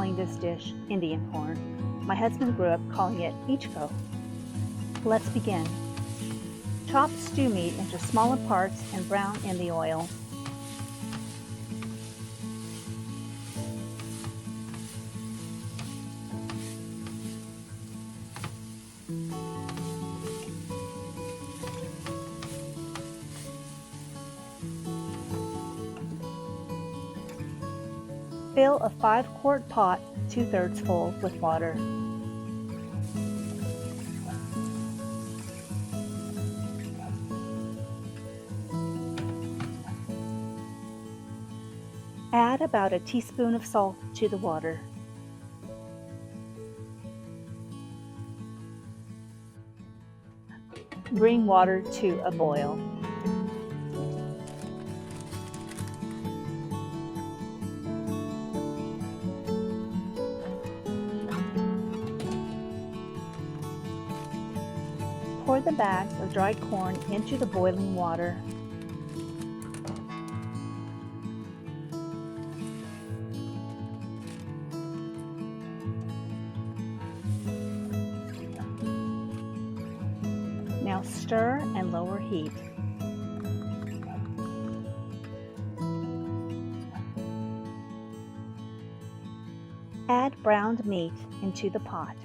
calling this dish Indian corn. My husband grew up calling it ichko. Let's begin. Chop stew meat into smaller parts and brown in the oil. Fill a 5-quart pot 2/3 full with water. Add about a teaspoon of salt to the water. Bring water to a boil. Pour the bags of dried corn into the boiling water. Now stir and lower heat. Add browned meat into the pot.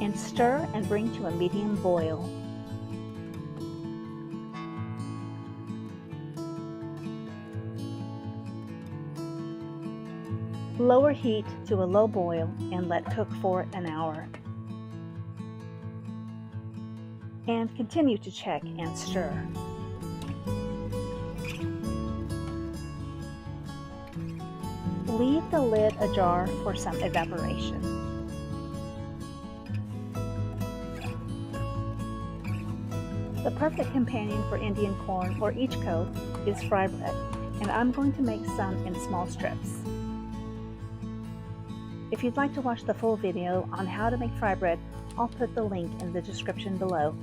And stir and bring to a medium boil. Lower heat to a low boil and let cook for an hour. And continue to check and stir. Leave the lid ajar for some evaporation. The perfect companion for Indian corn or ichko is Frybread, and I'm going to make some in small strips. If you'd like to watch the full video on how to make Frybread, I'll put the link in the description below.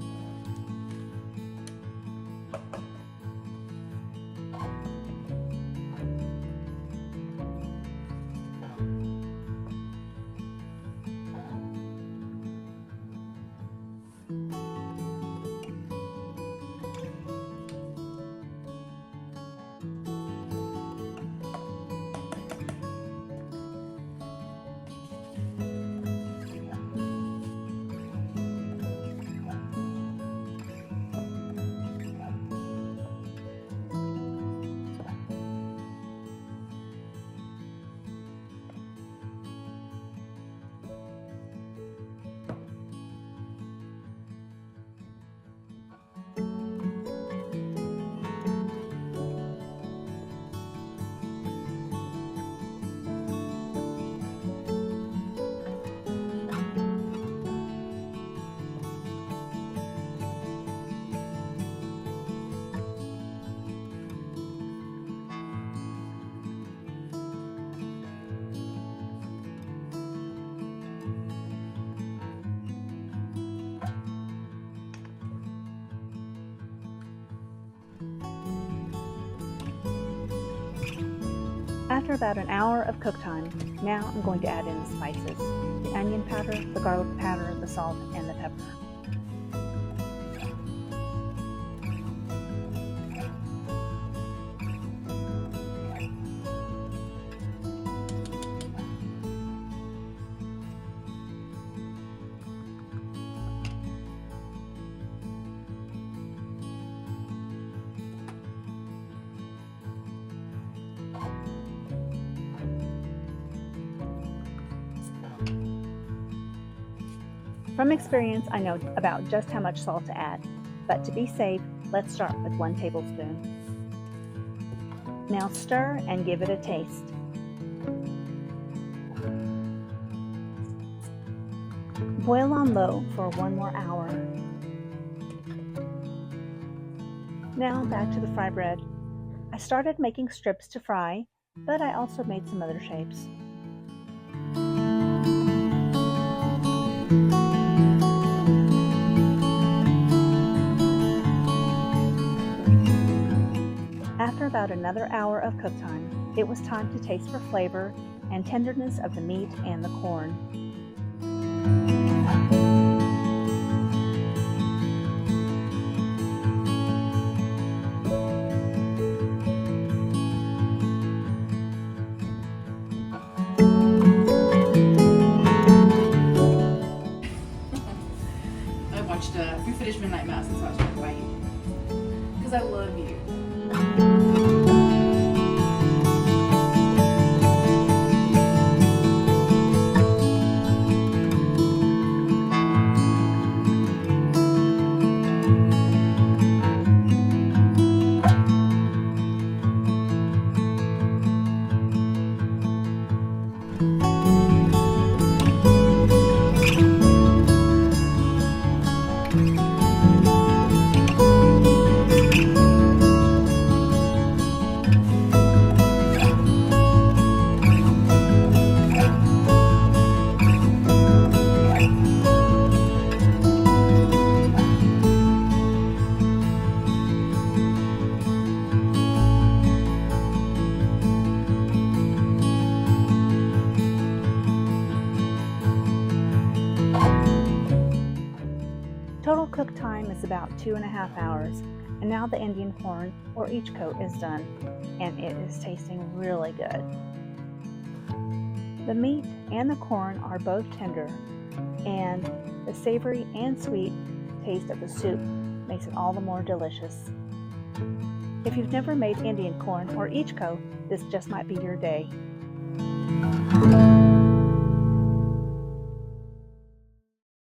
After about an hour of cook time, now I'm going to add in the spices: the onion powder, the garlic powder, the salt, and the pepper. From experience, I know about just how much salt to add, but to be safe, let's start with 1 tablespoon. Now stir and give it a taste. Boil on low for 1 more hour. Now back to the Frybread. I started making strips to fry, but I also made some other shapes. After about another hour of cook time, it was time to taste for flavor and tenderness of the meat and the corn. I watched, we finished Midnight Mass, and so I was talking about you. Because I love you. Total cook time is about 2.5 hours, and now the Indian corn, or ichko, is done, and it is tasting really good. The meat and the corn are both tender, and the savory and sweet taste of the soup makes it all the more delicious. If you've never made Indian corn or ichko, this just might be your day.